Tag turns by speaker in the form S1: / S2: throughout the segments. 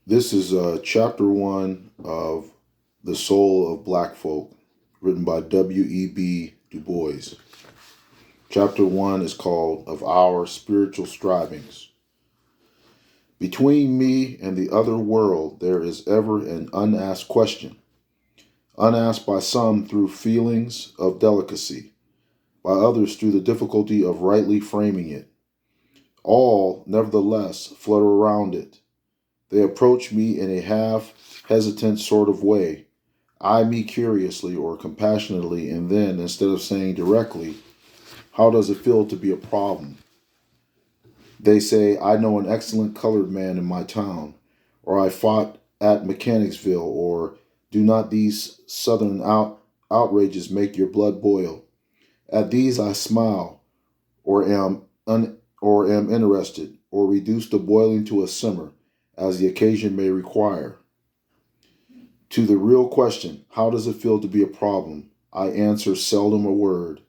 S1: This is chapter one of The Soul of Black Folk, written by W.E.B. Du Bois. Chapter one is called Of Our Spiritual Strivings. Between me and the other world, there is ever an unasked question, unasked by some through feelings of delicacy, by others through the difficulty of rightly framing it. All, nevertheless, flutter around it. They approach me in a half hesitant sort of way, eye me curiously or compassionately, and then, instead of saying directly, "How does it feel to be a problem?" they say, "I know an excellent colored man in my town," or "I fought at Mechanicsville," or "Do not these southern outrages make your blood boil?" At these I smile, or am interested, or reduce the boiling to a simmer, as the occasion may require. To the real question, how does it feel to be a problem, I answer seldom a word.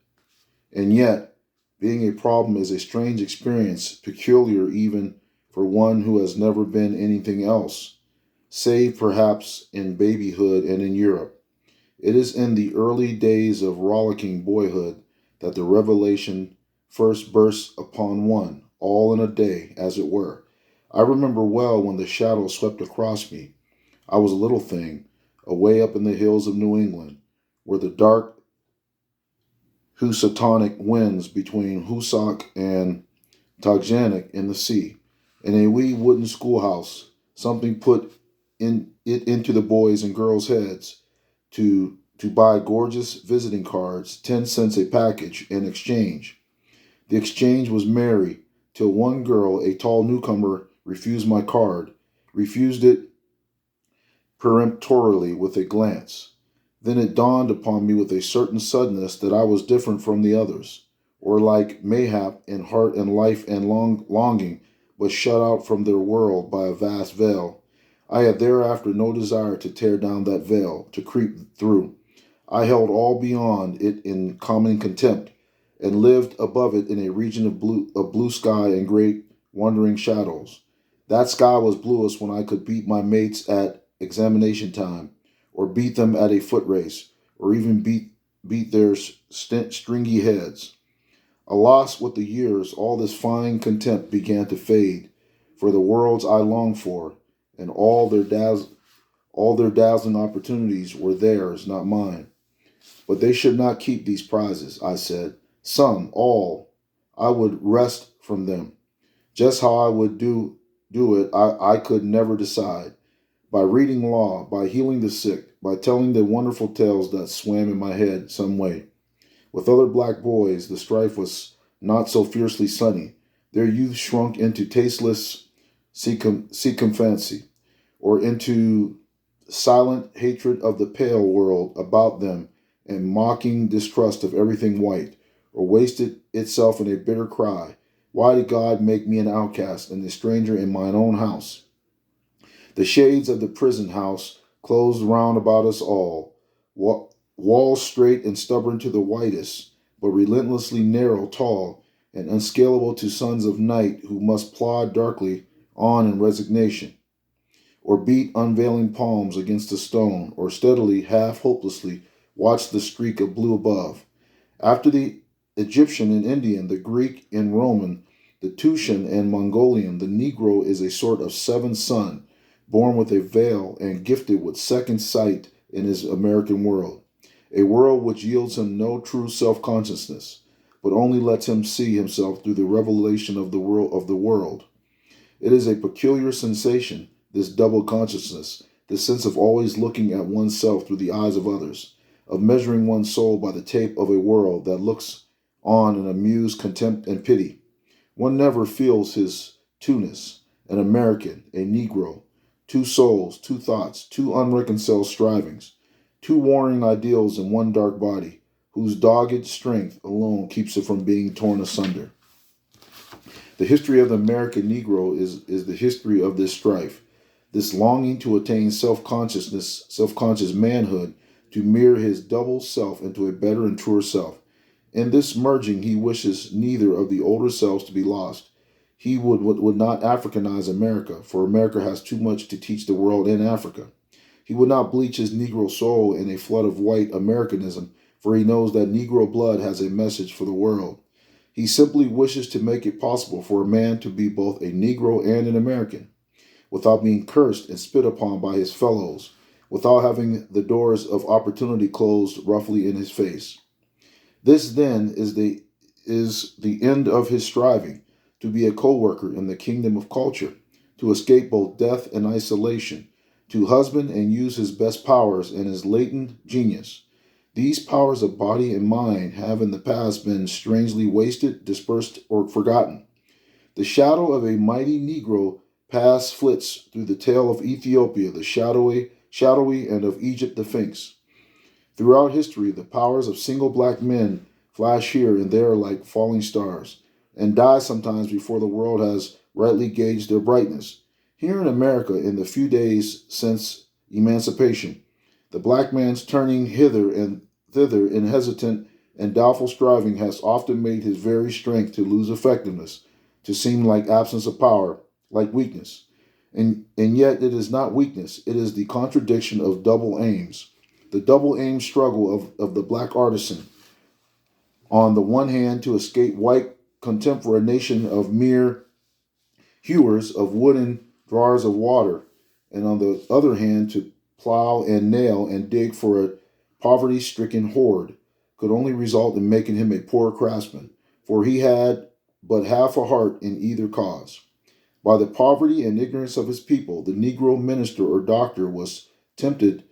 S1: And yet, being a problem is a strange experience, peculiar even for one who has never been anything else, save perhaps in babyhood and in Europe. It is in the early days of rollicking boyhood that the revelation first bursts upon one, all in a day, as it were. I remember well when the shadow swept across me. I was a little thing, away up in the hills of New England, where the dark Housatonic winds between Hoosac and Tagjanik in the sea. In a wee wooden schoolhouse, something put it into the boys' and girls' heads to buy gorgeous visiting cards, 10 cents a package, in exchange. The exchange was merry, till one girl, a tall newcomer, refused my card, refused it peremptorily with a glance. Then it dawned upon me with a certain suddenness that I was different from the others, or like mayhap in heart and life and longing, but shut out from their world by a vast veil. I had thereafter no desire to tear down that veil, to creep through. I held all beyond it in common contempt, and lived above it in a region of blue sky and great wandering shadows. That sky was bluest when I could beat my mates at examination time, or beat them at a foot race, or even beat their stringy heads. Alas, with the years, all this fine contempt began to fade, for the worlds I longed for, and all their dazzling opportunities were theirs, not mine. But they should not keep these prizes, I said. Some, all, I would wrest from them. Just how I would do it, I could never decide. By reading law, by healing the sick, by telling the wonderful tales that swam in my head some way. With other black boys, the strife was not so fiercely sunny. Their youth shrunk into tasteless sycophancy, or into silent hatred of the pale world about them and mocking distrust of everything white, or wasted itself in a bitter cry, "Why did God make me an outcast and a stranger in mine own house?" The shades of the prison house closed round about us all, walls straight and stubborn to the whitest, but relentlessly narrow, tall, and unscalable to sons of night who must plod darkly on in resignation, or beat unveiling palms against a stone, or steadily, half hopelessly, watch the streak of blue above. After the Egyptian and Indian, the Greek and Roman, the Tuscan and Mongolian, the Negro is a sort of seventh son, born with a veil and gifted with second sight in his American world, a world which yields him no true self-consciousness, but only lets him see himself through the revelation of the world. It is a peculiar sensation, this double consciousness, this sense of always looking at oneself through the eyes of others, of measuring one's soul by the tape of a world that looks on in amused contempt and pity. One never feels his two-ness, an American, a Negro, two souls, two thoughts, two unreconciled strivings, two warring ideals in one dark body, whose dogged strength alone keeps it from being torn asunder. The history of the American Negro is the history of this strife, this longing to attain self-consciousness, self-conscious manhood, to mirror his double self into a better and truer self. In this merging, he wishes neither of the older selves to be lost. He would not Africanize America, for America has too much to teach the world in Africa. He would not bleach his Negro soul in a flood of white Americanism, for he knows that Negro blood has a message for the world. He simply wishes to make it possible for a man to be both a Negro and an American, without being cursed and spit upon by his fellows, without having the doors of opportunity closed roughly in his face. This then is the end of his striving to be a co-worker in the kingdom of culture, to escape both death and isolation, to husband and use his best powers and his latent genius. These powers of body and mind have in the past been strangely wasted, dispersed, or forgotten. The shadow of a mighty Negro past flits through the tale of Ethiopia, the shadowy, and of Egypt the Sphinx. Throughout history, the powers of single black men flash here and there like falling stars, and die sometimes before the world has rightly gauged their brightness. Here in America, in the few days since emancipation, the black man's turning hither and thither in hesitant and doubtful striving has often made his very strength to lose effectiveness, to seem like absence of power, like weakness. And yet it is not weakness, it is the contradiction of double aims. The double aim struggle of the black artisan. On the one hand, to escape white contempt for a nation of mere hewers of wooden drawers of water, and on the other hand, to plow and nail and dig for a poverty stricken horde, could only result in making him a poor craftsman, for he had but half a heart in either cause. By the poverty and ignorance of his people, the Negro minister or doctor was tempted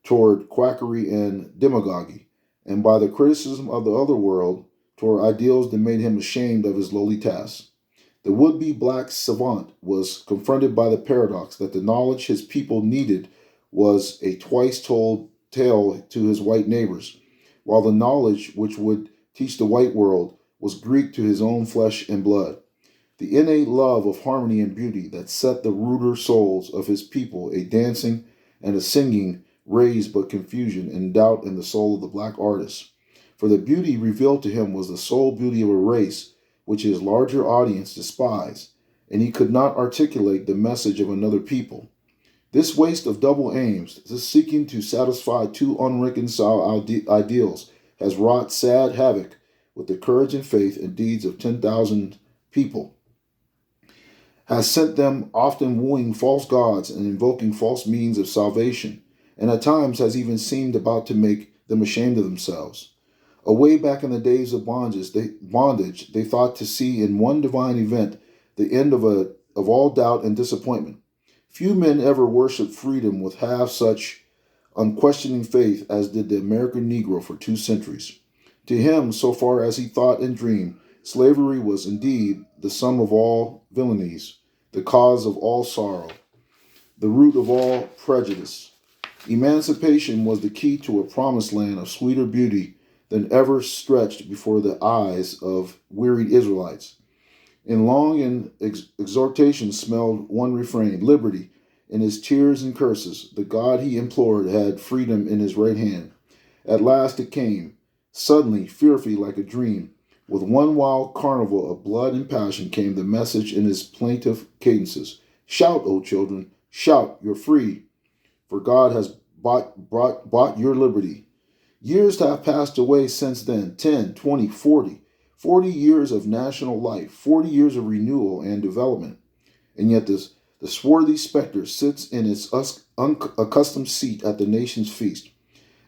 S1: toward quackery and demagogy, and by the criticism of the other world toward ideals that made him ashamed of his lowly tasks. The would-be black savant was confronted by the paradox that the knowledge his people needed was a twice-told tale to his white neighbors, while the knowledge which would teach the white world was Greek to his own flesh and blood. The innate love of harmony and beauty that set the ruder souls of his people a dancing and a singing raised but confusion and doubt in the soul of the black artist. For the beauty revealed to him was the sole beauty of a race which his larger audience despised, and he could not articulate the message of another people. This waste of double aims, this seeking to satisfy two unreconciled ideals, has wrought sad havoc with the courage and faith and deeds of 10,000 people, has sent them often wooing false gods and invoking false means of salvation, and at times has even seemed about to make them ashamed of themselves. Away back in the days of bondage, they thought to see in one divine event the end of all doubt and disappointment. Few men ever worshiped freedom with half such unquestioning faith as did the American Negro for 2 centuries. To him, so far as he thought and dreamed, slavery was indeed the sum of all villainies, the cause of all sorrow, the root of all prejudice. Emancipation was the key to a promised land of sweeter beauty than ever stretched before the eyes of wearied Israelites. In long and exhortation smelled one refrain, liberty. In his tears and curses, the God he implored had freedom in his right hand. At last it came, suddenly, fearfully like a dream. With one wild carnival of blood and passion came the message in his plaintive cadences. Shout, O children, shout, you're free, for God has bought your liberty. Years have passed away since then, 10, 20, 40. 40 years of national life, 40 years of renewal and development. And yet the swarthy specter sits in its unaccustomed seat at the nation's feast.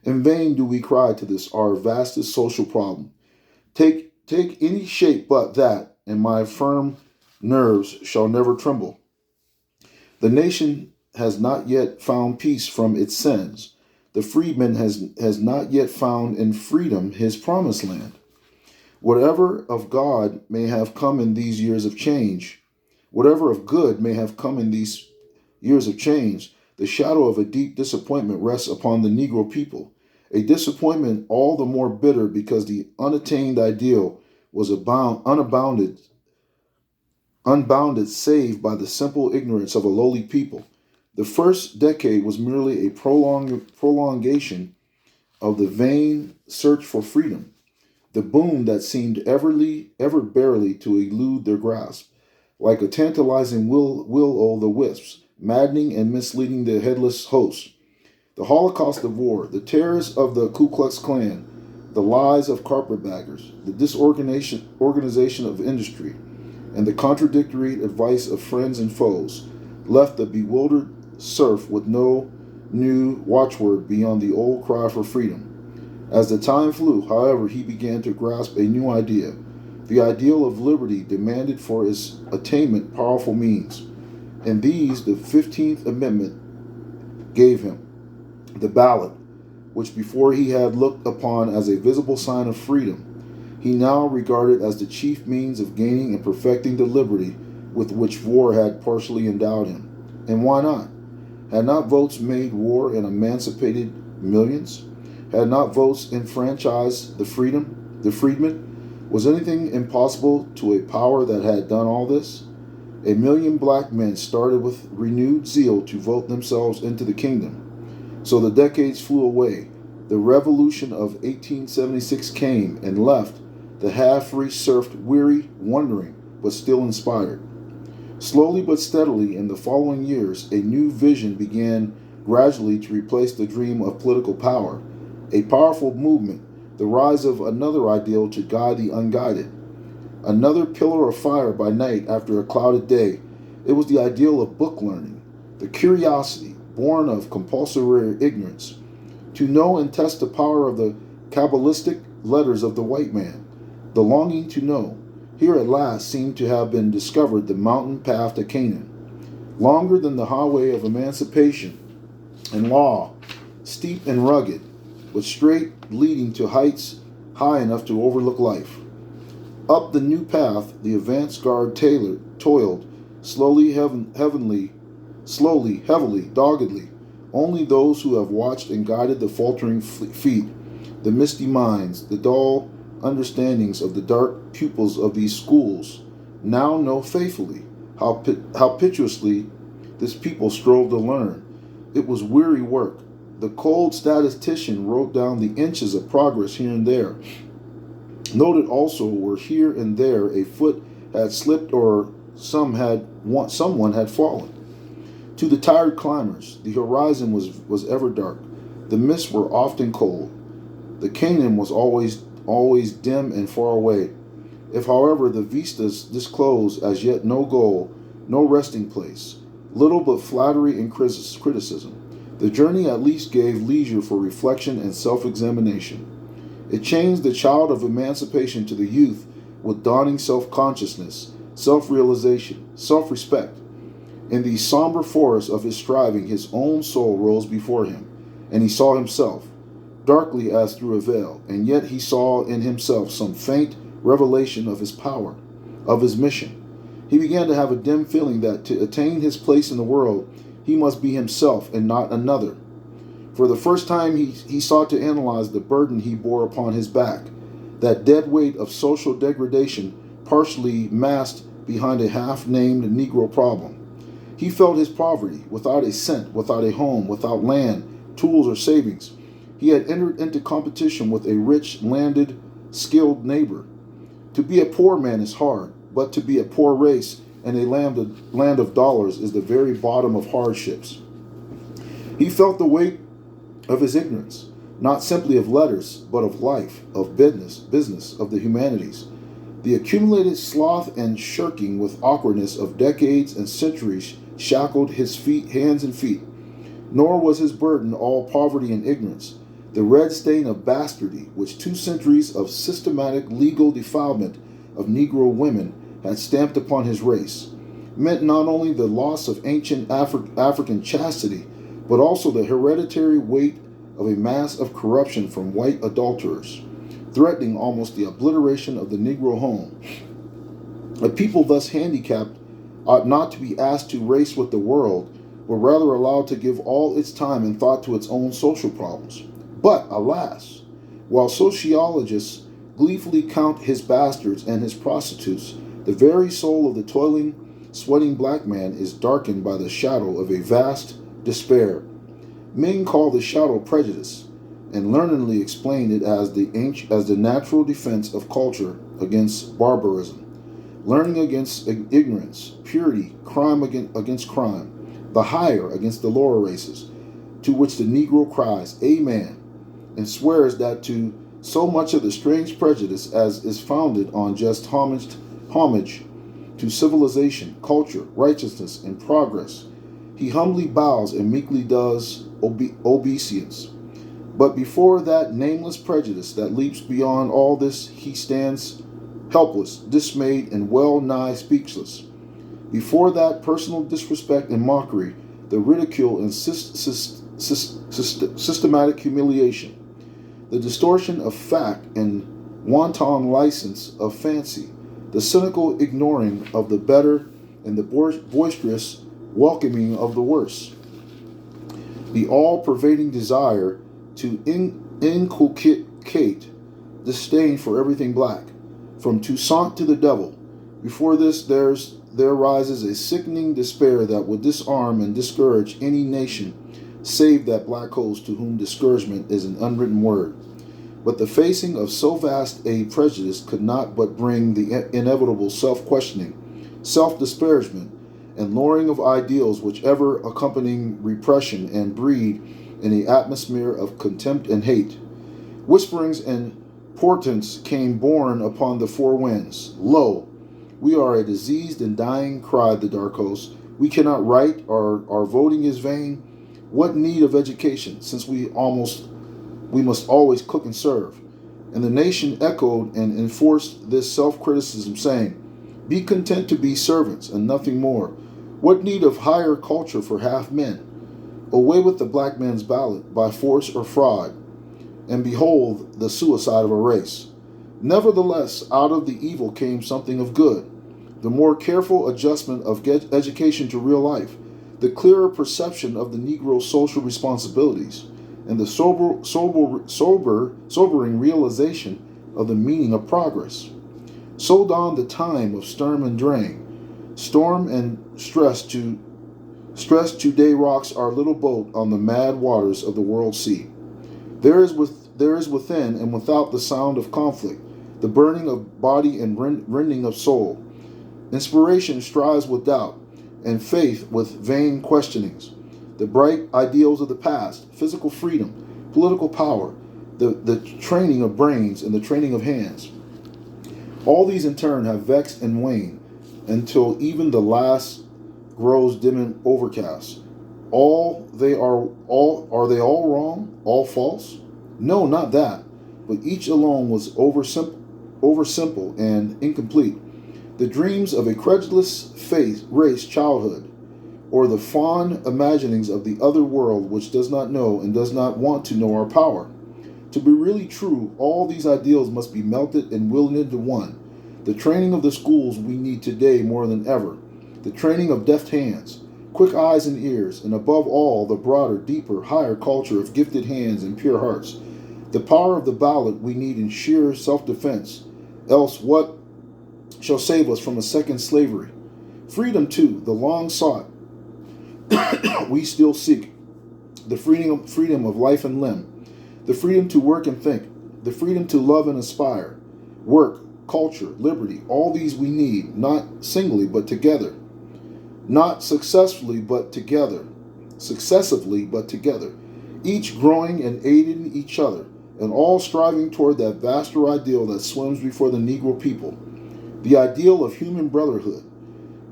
S1: In vain do we cry to this our vastest social problem. Take any shape but that, and my firm nerves shall never tremble. The nation has not yet found peace from its sins. The freedman has not yet found in freedom his promised land. Whatever of God may have come in these years of change, whatever of good may have come in these years of change, the shadow of a deep disappointment rests upon the Negro people. A disappointment all the more bitter because the unattained ideal was unbounded save by the simple ignorance of a lowly people. The first decade was merely a prolongation of the vain search for freedom, the boon that seemed ever barely to elude their grasp. like a tantalizing will-o'-the-wisps, maddening and misleading the headless host. The Holocaust of war, the terrors of the Ku Klux Klan, the lies of carpetbaggers, the disorganization of industry, and the contradictory advice of friends and foes left the bewildered serf with no new watchword beyond the old cry for freedom. As the time flew, however, he began to grasp a new idea. The ideal of liberty demanded for its attainment powerful means, and these the 15th Amendment gave him. The ballot, which before he had looked upon as a visible sign of freedom, he now regarded as the chief means of gaining and perfecting the liberty with which war had partially endowed him. And why not? Had not votes made war and emancipated millions? Had not votes enfranchised the freedmen? Was anything impossible to a power that had done all this? A million black men started with renewed zeal to vote themselves into the kingdom. So the decades flew away. The revolution of 1876 came and left the half-free serf weary, wondering, but still inspired. Slowly but steadily, in the following years, a new vision began gradually to replace the dream of political power. A powerful movement, the rise of another ideal to guide the unguided. Another pillar of fire by night after a clouded day. It was the ideal of book learning, the curiosity, born of compulsory ignorance, to know and test the power of the Kabbalistic letters of the white man. The longing to know. Here at last seemed to have been discovered the mountain path to Canaan, longer than the highway of emancipation and law, steep and rugged, but straight, leading to heights high enough to overlook life. Up the new path the advance guard toiled, heavily, doggedly. Only those who have watched and guided the faltering feet, the misty minds, the dull understandings of the dark pupils of these schools, now know faithfully how piteously this people strove to learn. It was weary work. The cold statistician wrote down the inches of progress here and there. Noted also where here and there a foot had slipped or someone had fallen. To the tired climbers, the horizon was ever dark. The mists were often cold. The Canaan was always dim and far away. If, however, the vistas disclosed as yet no goal, no resting place, little but flattery and criticism, the journey at least gave leisure for reflection and self-examination. It changed the child of emancipation to the youth with dawning self-consciousness, self-realization, self-respect. In the somber forest of his striving, his own soul rose before him, and he saw himself, darkly as through a veil, and yet he saw in himself some faint revelation of his power, of his mission. He began to have a dim feeling that to attain his place in the world, he must be himself and not another. For the first time, he sought to analyze the burden he bore upon his back, that dead weight of social degradation partially masked behind a half-named Negro problem. He felt his poverty, without a cent, without a home, without land, tools, or savings. He had entered into competition with a rich, landed, skilled neighbor. To be a poor man is hard, but to be a poor race in a land of dollars is the very bottom of hardships. He felt the weight of his ignorance, not simply of letters, but of life, of business, of the humanities. The accumulated sloth and shirking with awkwardness of decades and centuries shackled his hands and feet. Nor was his burden all poverty and ignorance. The red stain of bastardy, which 2 centuries of systematic legal defilement of Negro women had stamped upon his race, meant not only the loss of ancient African chastity, but also the hereditary weight of a mass of corruption from white adulterers, threatening almost the obliteration of the Negro home. A people thus handicapped ought not to be asked to race with the world, but rather allowed to give all its time and thought to its own social problems. But, alas, while sociologists gleefully count his bastards and his prostitutes, the very soul of the toiling, sweating black man is darkened by the shadow of a vast despair. Men call the shadow prejudice, and learnedly explain it as the natural defense of culture against barbarism. learning against ignorance, purity, crime against crime, the higher against the lower races, to which the Negro cries, Amen, and swears that to so much of the strange prejudice as is founded on just homage to civilization, culture, righteousness, and progress, he humbly bows and meekly does obeisance. But before that nameless prejudice that leaps beyond all this, he stands helpless, dismayed, and well nigh speechless. Before that personal disrespect and mockery, the ridicule and systematic humiliation, the distortion of fact and wanton license of fancy, the cynical ignoring of the better and the boisterous welcoming of the worse, the all-pervading desire to inculcate disdain for everything black, from Toussaint to the devil. Before this, there rises a sickening despair that would disarm and discourage any nation, save that black host to whom discouragement is an unwritten word. But the facing of so vast a prejudice could not but bring the inevitable self-questioning, self-disparagement, and lowering of ideals which ever accompanying repression and breed in an atmosphere of contempt and hate. Whisperings and portents came borne upon the four winds. Lo, we are a diseased and dying, cried the dark host. We cannot write, our voting is vain. What need of education, since we must always cook and serve? And the nation echoed and enforced this self-criticism, saying, Be content to be servants and nothing more. What need of higher culture for half men? Away with the black man's ballot by force or fraud, and behold the suicide of a race. Nevertheless, out of the evil came something of good. The more careful adjustment of education to real life, the clearer perception of the Negro's social responsibilities, and the sobering realization of the meaning of progress. So dawned the time of sturm and drang. Storm and stress today rocks our little boat on the mad waters of the world sea. There is within and without the sound of conflict, the burning of body and rending of soul. Inspiration strives with doubt, and faith with vain questionings. The bright ideals of the past, physical freedom, political power, the training of brains and the training of hands. All these in turn have vexed and waned, until even the last grows dim and overcast. Are they all wrong? All false? No, not that. But each alone was over simple and incomplete. The dreams of a credulous race childhood, or the fond imaginings of the other world which does not know and does not want to know our power. To be really true, all these ideals must be melted and willed into one. The training of the schools we need today more than ever. The training of deft hands, quick eyes and ears, and above all, the broader, deeper, higher culture of gifted hands and pure hearts. The power of the ballot we need in sheer self-defense. Else what shall save us from a second slavery? Freedom, too, the long sought, we still seek. The freedom of life and limb. The freedom to work and think. The freedom to love and aspire. Work, culture, liberty, all these we need, not singly but together. Not successively but together. Each growing and aiding each other, and all striving toward that vaster ideal that swims before the Negro people. The ideal of human brotherhood,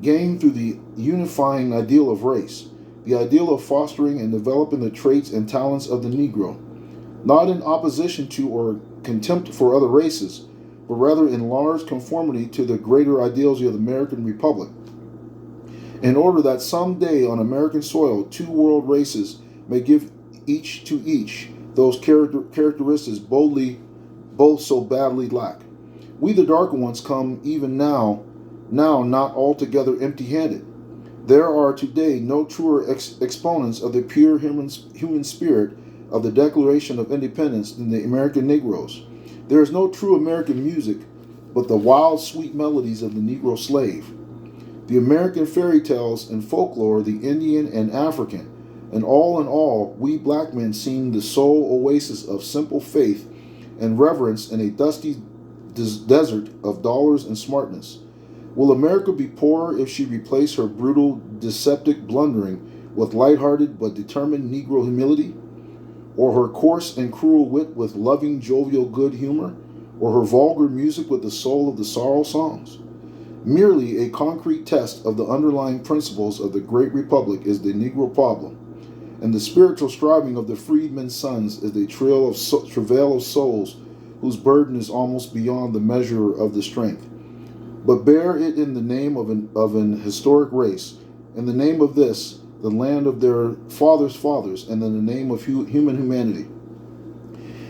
S1: gained through the unifying ideal of race, the ideal of fostering and developing the traits and talents of the Negro, not in opposition to or contempt for other races, but rather in large conformity to the greater ideals of the American Republic, in order that some day on American soil 2 world races may give each to each those characteristics both so badly lack. We the darker ones come even now not altogether empty-handed. There are today no truer exponents of the pure human spirit of the Declaration of Independence than the American Negroes. There is no true American music but the wild, sweet melodies of the Negro slave. The American fairy tales and folklore, the Indian and African, and all in all, we black men seem the sole oasis of simple faith and reverence in a dusty desert of dollars and smartness. Will America be poorer if she replaced her brutal, deceptive blundering with light-hearted but determined Negro humility? Or her coarse and cruel wit with loving, jovial good humor? Or her vulgar music with the soul of the sorrow songs? Merely a concrete test of the underlying principles of the great republic is the Negro problem, and the spiritual striving of the freedmen's sons is the travail of souls whose burden is almost beyond the measure of the strength. But bear it in the name of an historic race, in the name of this, the land of their fathers' fathers, and in the name of human humanity.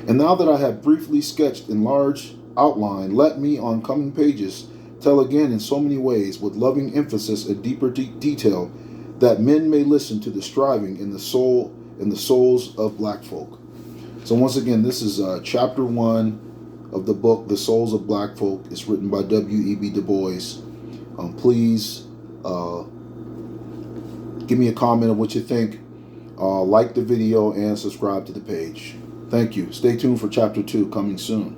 S1: And now that I have briefly sketched in large outline, let me, on coming pages, tell again in so many ways, with loving emphasis and deeper detail, that men may listen to the striving in the souls of black folk. So once again, this is chapter 1 of the book, The Souls of Black Folk. It's written by W.E.B. Du Bois. Please give me a comment on what you think. Like the video and subscribe to the page. Thank you. Stay tuned for chapter 2 coming soon.